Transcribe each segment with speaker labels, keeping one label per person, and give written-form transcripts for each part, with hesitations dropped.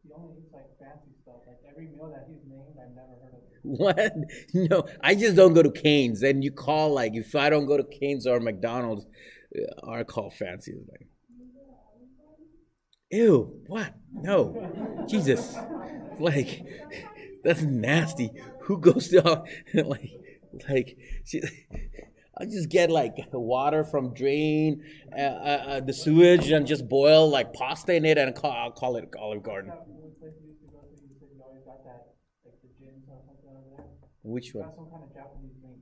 Speaker 1: He only eats like fancy stuff. Like every meal that he's named, I've never heard of it.
Speaker 2: What? No, I just don't go to Cane's. And you call like if I don't go to Cane's or McDonald's, I call fancy. Like, ew, what? No, Jesus, like that's nasty. Who goes to like? She, I just get like water from drain, the sewage, and just boil like pasta in it, and I'll call it Olive Garden.
Speaker 1: That food place you used to go to, you said you always got that, like the gin or something over there.
Speaker 2: Which
Speaker 1: You
Speaker 2: one?
Speaker 1: got some kind of Japanese drink.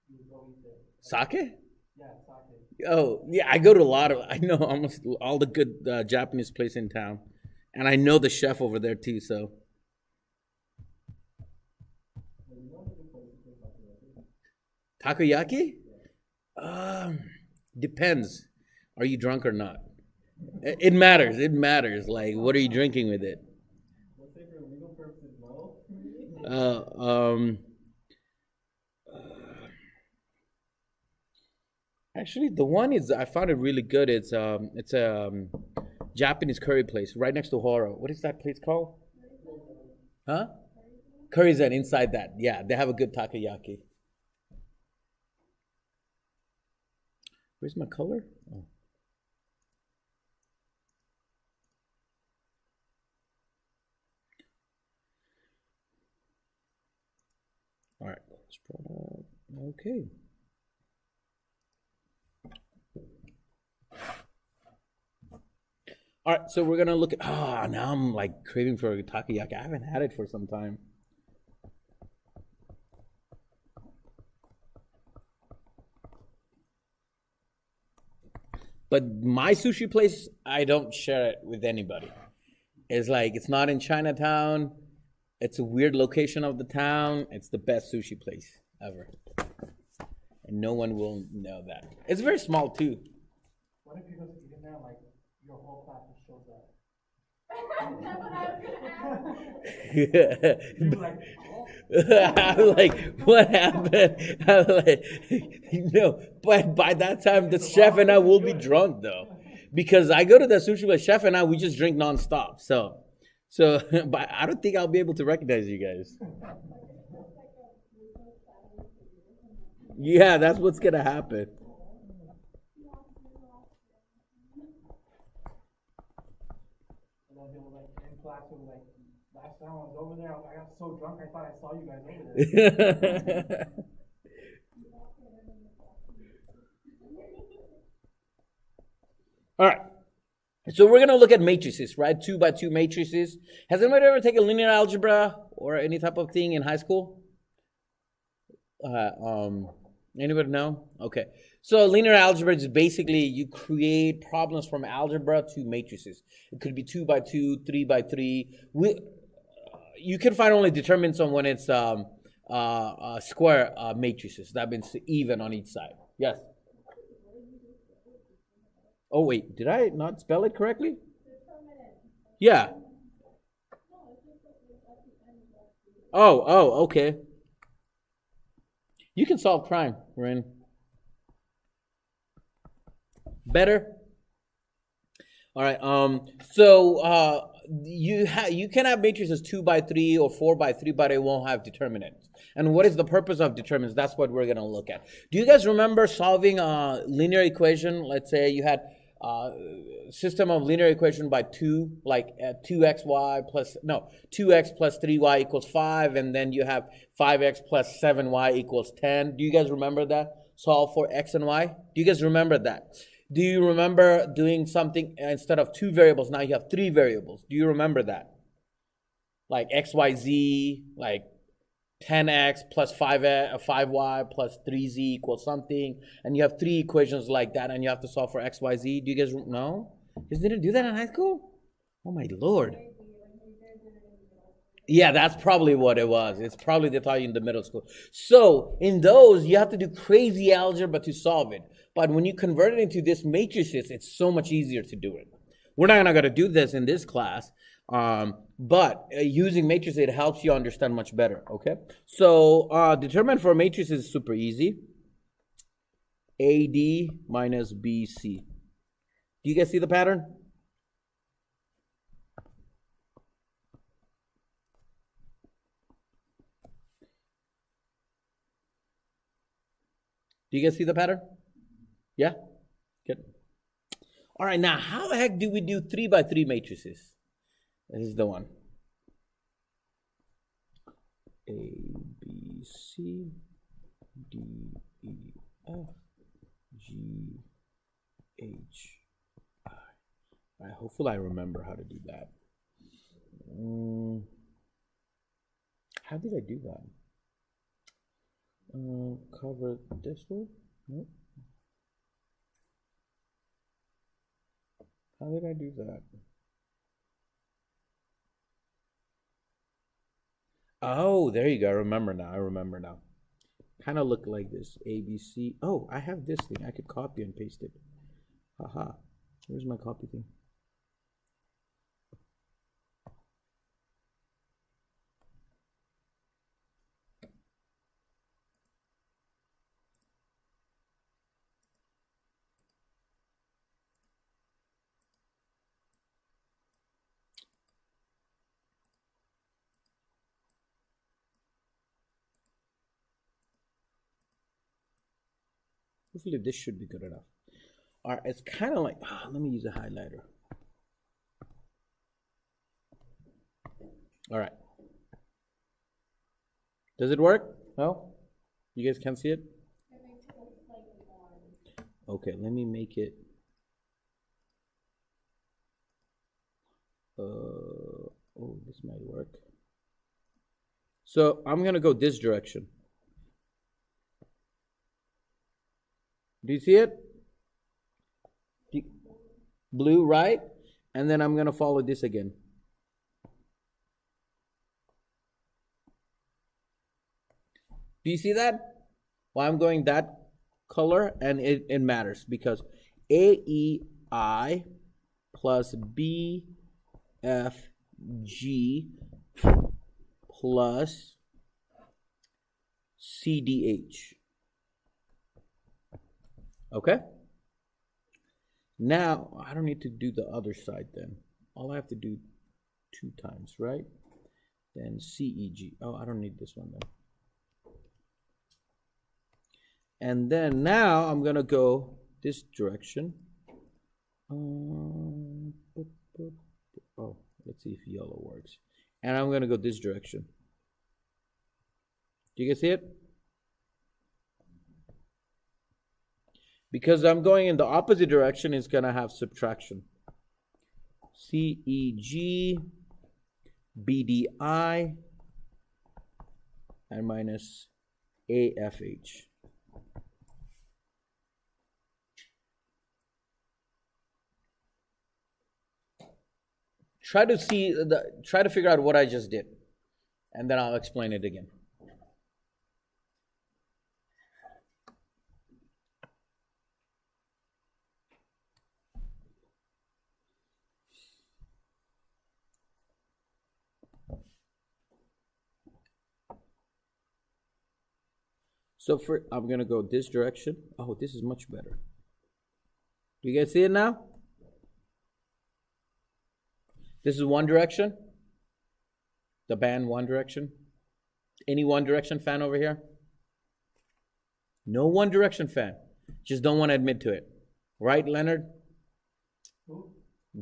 Speaker 1: You would go eat there. Like,
Speaker 2: Sake?
Speaker 1: yeah, sake.
Speaker 2: Oh, yeah, I go to a lot of. I know almost all the good Japanese place in town, and I know the chef over there too. So takoyaki, um, depends. Are you drunk or not? It matters. It matters. Like, what are you drinking with it?
Speaker 1: Let's say for legal purposes, no.
Speaker 2: Uh, um, Actually, the one is I found it really good. It's a Japanese curry place right next to Horo. What is that place called? Huh? Curry's and inside that, yeah, they have a good takoyaki. Where's my color? Oh, all right. Okay. All right, so we're gonna look at. Ah, now I'm like craving for a takoyaki. I haven't had it for some time. But my sushi place, I don't share it with anybody. It's like it's not in Chinatown. It's a weird location of the town. It's the best sushi place ever, and no one will know that. It's very small too.
Speaker 1: What if you go to eat in there, like your whole class just shows up? You'd be like, oh,
Speaker 2: I'm like, what happened? I'm like, no, but by that time, the chef and I will be drunk though, because I go to the sushi place. Chef and I, we just drink nonstop. So, but I don't think I'll be able to recognize you guys. Yeah, that's what's gonna happen.
Speaker 1: and then he'll like in class, he'll be like, last time I was over there, I got so drunk I thought I saw you guys over there.
Speaker 2: All right. So we're gonna look at matrices, right? Two by two matrices. Has anybody ever taken linear algebra or any type of thing in high school? Uh, um, Anybody know? Okay. So linear algebra is basically you create problems from algebra to matrices. It could be two by two, three by three. You can find only determinants on when it's square matrices. That means even on each side. Yes. Oh wait, did I not spell it correctly? Yeah. Okay. You can solve crime, Ren. Better. All right. You can have matrices two by three or four by three, but it won't have determinants. And what is the purpose of determinants? That's what we're gonna look at. Do you guys remember solving a linear equation? Let's say you had a system of linear equation by two, like 2xy plus no 2x plus 3y equals 5, and then you have 5x plus 7y equals 10. Do you guys remember that? Solve for x and y. Do you guys remember that? Do you remember doing something instead of two variables? Now you have three variables. Do you remember that? Like x, y, z, like 10x plus 5y plus 3z equals something. And you have three equations like that, and you have to solve for x, y, z. Do you guys know? You guys didn't do that in high school? Oh my lord. Yeah, that's probably what it was. It's probably they taught you in the middle school. So in those, you have to do crazy algebra to solve it. But when you convert it into this matrices, it's so much easier to do it. We're not going to do this in this class, but using matrices, it helps you understand much better, okay? So determine for a matrix is super easy. AD minus BC. Do you guys see the pattern? Do you guys see the pattern? Yeah? Good. All right, now how the heck do we do 3 by 3 matrices? This is the one. A, B, C, D, E, F, G, H, I. All right, hopefully I remember how to do that. How did I do that? Cover this one? Nope. How did I do that? Oh, there you go. I remember now. Kind of look like this. A, B, C. Oh, I have this thing. I could copy and paste it. Haha. Where's my copy thing? Hopefully this should be good enough. All right, it's kind of like, let me use a highlighter. All right. Does it work? No? You guys can't see it? Okay, let me make it. Oh, this might work. So I'm gonna go this direction. Do you see it? Blue, right? And then I'm gonna follow this again. Do you see that? Well, I'm going that color, and it matters because AEI plus BFG plus CDH. Okay? Now, I don't need to do the other side then. All I have to do 2 times, right? Then CEG. Oh, I don't need this one then. And then now I'm going to go this direction. Oh, let's see if yellow works. And I'm going to go this direction. Do you guys see it? Because I'm going in the opposite direction, it's going to have subtraction. CEG, BDI, and minus AFH. Try to figure out what I just did, and then I'll explain it again. So I'm gonna go this direction. Oh, this is much better. Do you guys see it now? This is one direction. The band One Direction. Any One Direction fan over here? No One Direction fan. Just don't want to admit to it. Right, Leonard?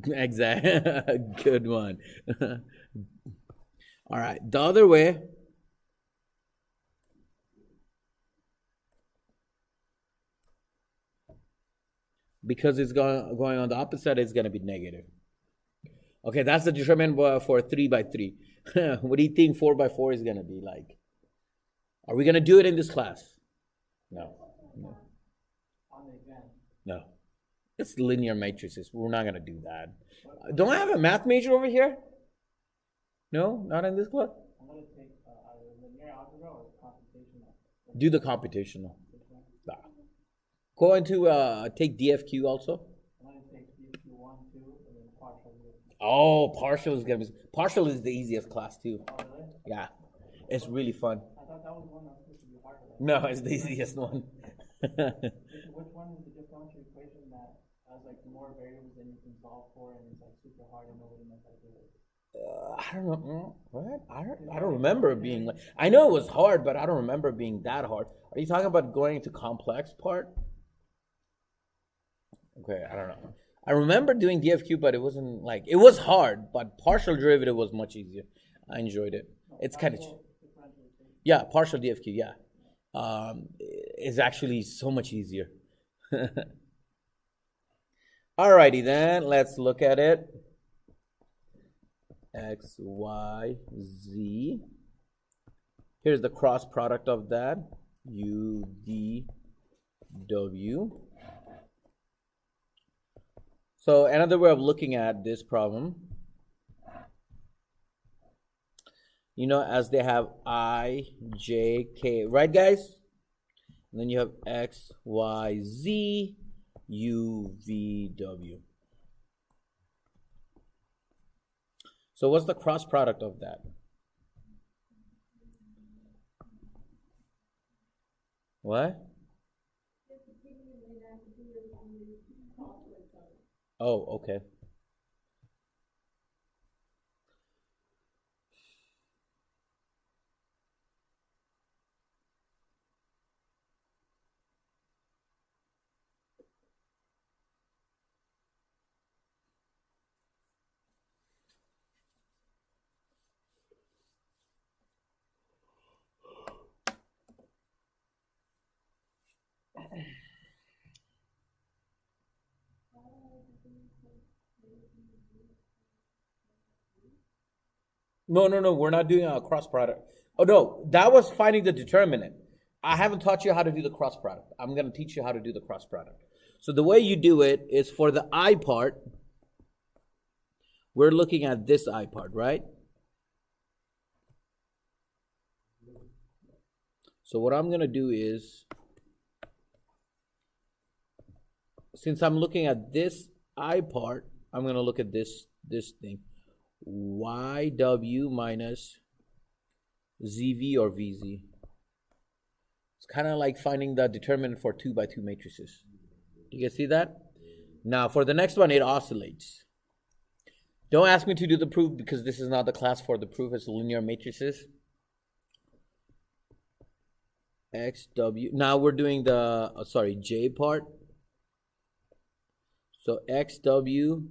Speaker 2: Exactly. Good one. All right. The other way. Because it's going on the opposite side, it's going to be negative. Okay, that's the determinant for 3 by 3. What do you think 4 by 4 is going to be like? Are we going to do it in this class? No. No. It's linear matrices. We're not going to do that. Don't I have a math major over here? No? Not in this class?
Speaker 1: I'm going to take either linear algebra or computational.
Speaker 2: Do the computational. Nah. Go into take DFQ also.
Speaker 1: I'm going to take DFQ 1, 2, and then partial.
Speaker 2: Oh, partial is going to be... Partial is the easiest class too.
Speaker 1: Oh, really?
Speaker 2: Yeah. It's really fun.
Speaker 1: I thought that was one that was supposed to be harder.
Speaker 2: No, it's the easiest one.
Speaker 1: Which one is the differential equation that has like more variables than you can solve for and it's like super hard and nobody knows how to do it?
Speaker 2: I don't know. What? I don't remember it being like. I know it was hard, but I don't remember it being that hard. Are you talking about going to complex part? Okay, I don't know. I remember doing DFQ, but it wasn't like it was hard. But partial derivative was much easier. I enjoyed it. It's kind of yeah, partial DFQ. Yeah, is actually so much easier. Alrighty then, let's look at it. X, Y, Z. Here's the cross product of that. U, D, W. So another way of looking at this problem, you know, as they have I, J, K, right guys? And then you have X, Y, Z, U, V, W. So what's the cross product of that? What? Oh, okay. No. We're not doing a cross product. Oh no, that was finding the determinant. I haven't taught you how to do the cross product. I'm going to teach you how to do the cross product. So the way you do it is for the I part, we're looking at this I part, right? So what I'm going to do is, since I'm looking at this I part, I'm going to look at this thing. YW minus ZV or VZ. It's kind of like finding the determinant for 2 by 2 matrices. Do you guys see that? Now for the next one, it oscillates. Don't ask me to do the proof because this is not the class for the proof. It's linear matrices. XW. Now we're doing the, J part. So XW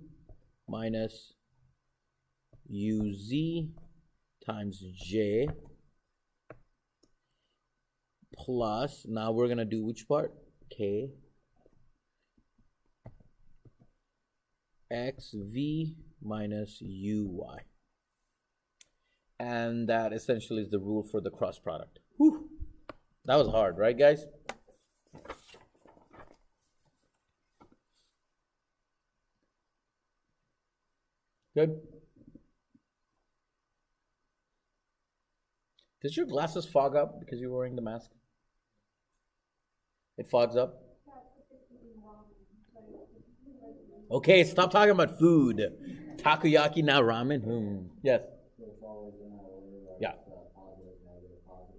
Speaker 2: minus UZ times J plus, now we're going to do which part? K. XV minus UY. And that essentially is the rule for the cross product. Whew. That was hard, right, guys? Good. Does your glasses fog up because you're wearing the mask? It fogs up? Okay, stop talking about food. Takoyaki, now ramen. Yes. Yeah.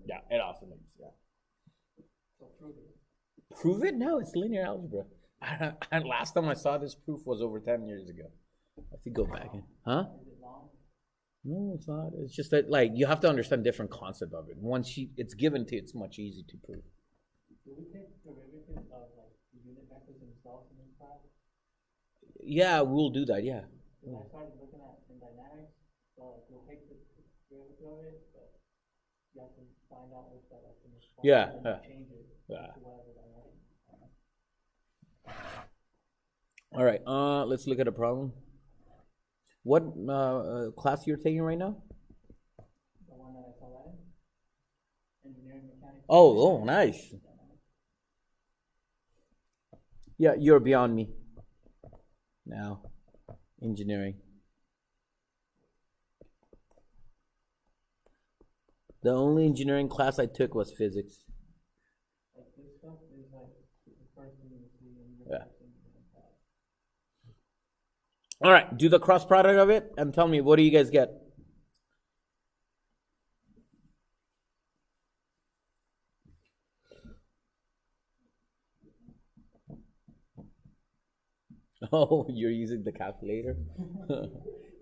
Speaker 2: Yeah, it oscillates. Yeah. Prove it? No, it's linear algebra. Last time I saw this proof was over 10 years ago. I have to go back in. Huh? No, it's not. It's just that, like, you have to understand different concept of it. Once it's given to you, it's much easier to prove.
Speaker 1: Do we take derivatives of like the unit vectors themselves in this class?
Speaker 2: Yeah, we'll do that. Yeah.
Speaker 1: When I started looking at in dynamics, so we'll take the derivative of it, but you have to find out what's that like in this class.
Speaker 2: Yeah.
Speaker 1: And then change it to whatever dynamic.
Speaker 2: All right. Let's look at a problem. What class you're taking right now?
Speaker 1: The one that I saw that in? Engineering mechanics.
Speaker 2: Oh, nice. Yeah, you're beyond me now. Engineering. The only engineering class I took was physics.
Speaker 1: Like this stuff is like the first thing you see in
Speaker 2: Yeah. All right, do the cross product of it and tell me, what do you guys get? Oh, you're using the calculator?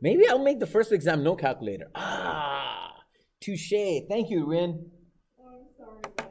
Speaker 2: Maybe I'll make the first exam no calculator. Touche. Thank you, Rin.
Speaker 3: Oh, I'm sorry, guys.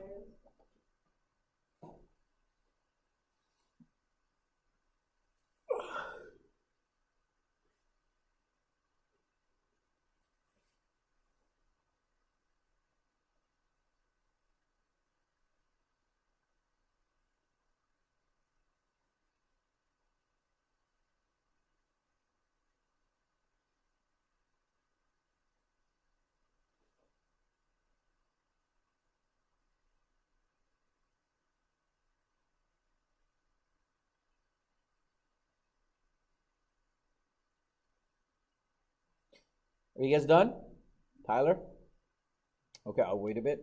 Speaker 2: Are you guys done? Tyler? Okay, I'll wait a bit.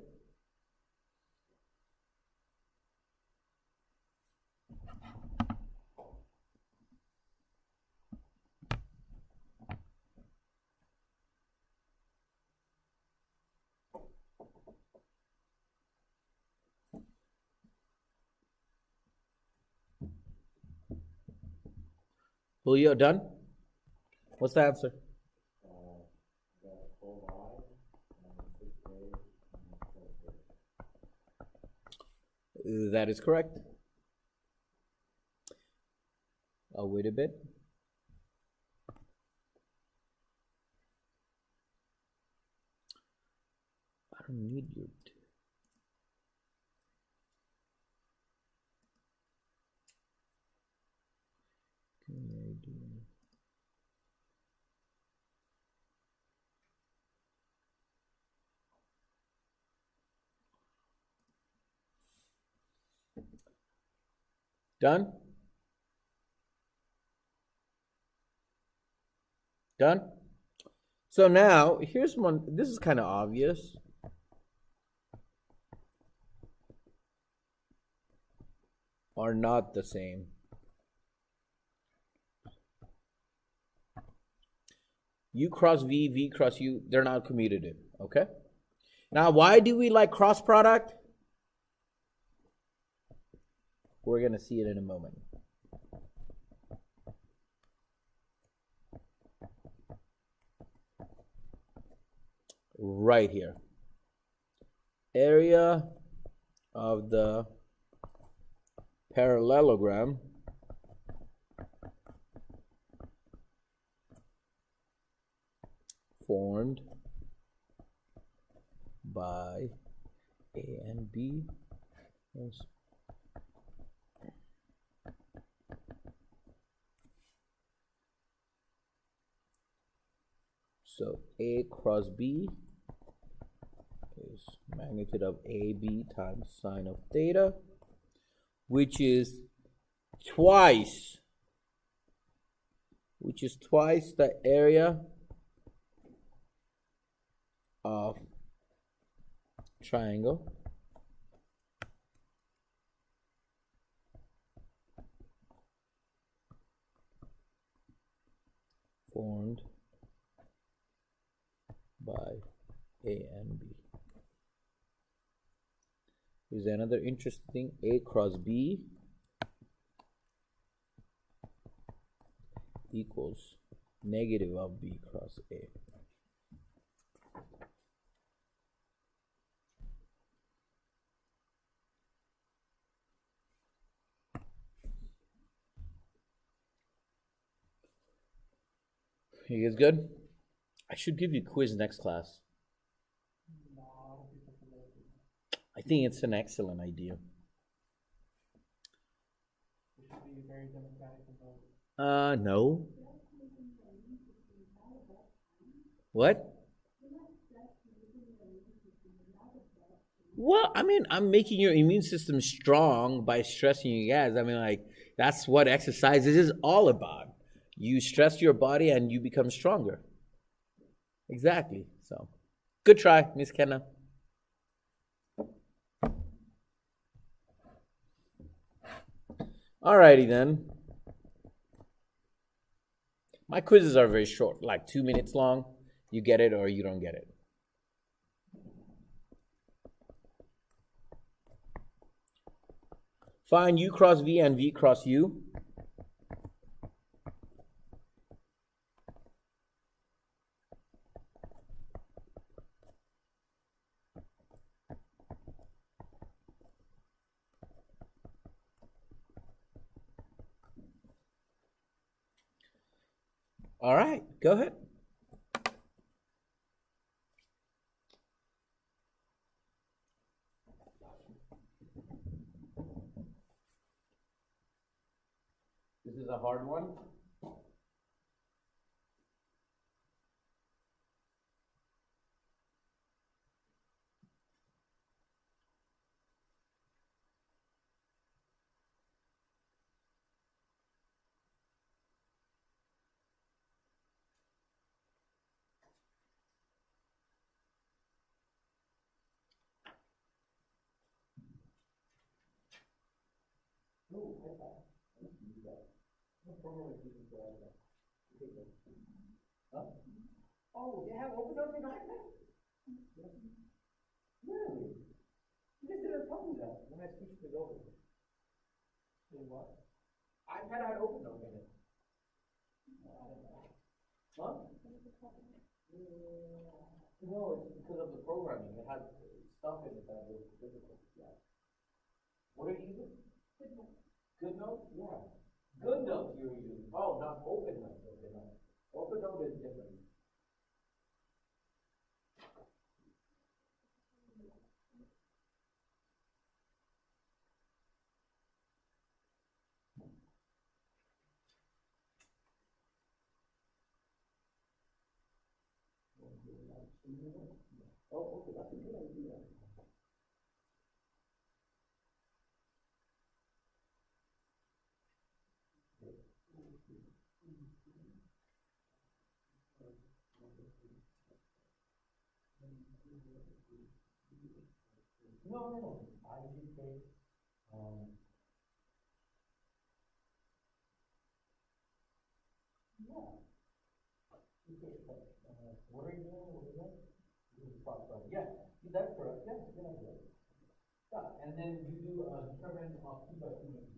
Speaker 2: Julio, done? What's the answer? That is correct. I'll wait a bit. I don't need your. Done? Done? So now, here's one. This is kind of obvious. Are not the same. U cross V, V cross U, they're not commutative, okay? Now, why do we like cross product? We're going to see it in a moment. Right here. Area of the parallelogram formed by A and B. So A cross B is magnitude of AB times sine of theta, which is twice the area of triangle formed by A and B. Here's another interesting thing. A cross B equals negative of B cross A. You guys good? I should give you a quiz next class. I think it's an excellent idea. No. What? Well, I mean, I'm making your immune system strong by stressing you guys. I mean, like, that's what exercises is all about. You stress your body and you become stronger. Exactly. So, good try, Miss Kenna. Alrighty then. My quizzes are very short, like 2 minutes long. You get it or you don't get it. Find U cross V and V cross U. All right, go ahead. This is a hard one. Oh, they have overdose in iPad? Really? You just didn't tell me that when I switched it over. Say what? iPad had overdose in it. Huh? No, it's because of the programming. It had stuff in it that was difficult. Yeah. What are you using? Good Note? Yeah. Good Note you're using. Oh, not Open Note. Okay, no. Open Note is different. Oh, okay, that's a good idea. No. I did say, yeah. What are you doing? What is that? This is part of, yeah, that's correct. Yeah, good idea. Yeah, and then you do determine of 2 by 2 meters.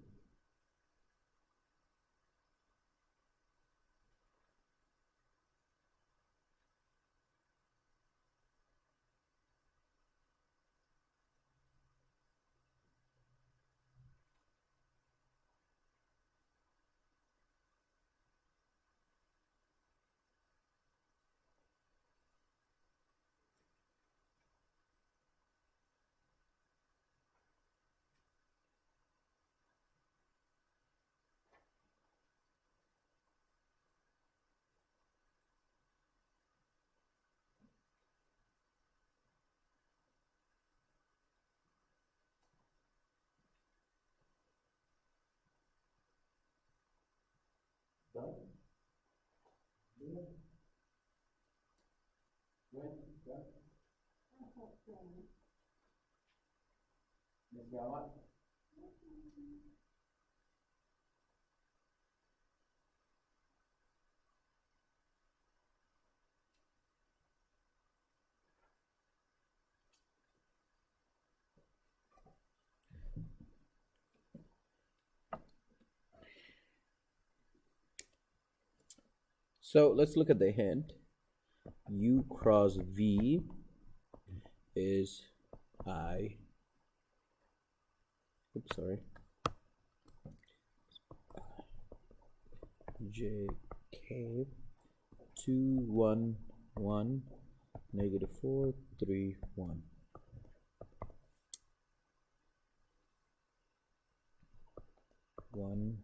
Speaker 2: Done? Done? When? Done? Miss Yama? So let's look at the hint. U cross V is I. Oops, sorry. J K 2 1 1 -4 3 1. One,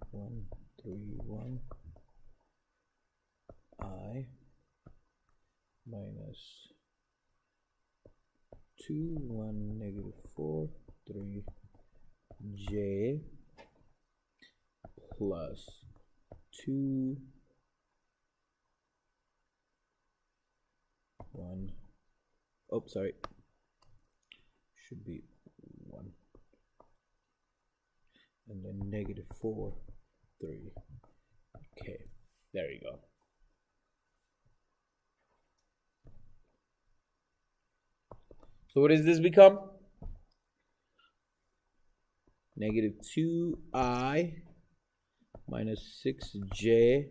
Speaker 2: 3, 1. I minus 2, 1, -4, 3, J plus 2, 1. Oh, sorry. Should be 1. And then -4, 3. Okay, there you go. So what does this become? -2i minus 6j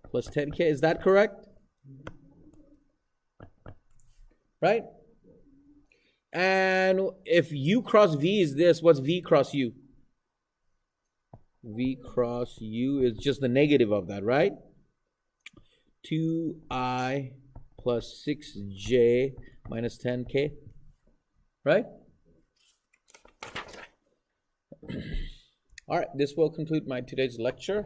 Speaker 2: plus 10k. Is that correct? Right? And if u cross v is this, what's v cross u? V cross u is just the negative of that, right? 2I plus 6J minus 10K, right? All right, this will conclude my today's lecture.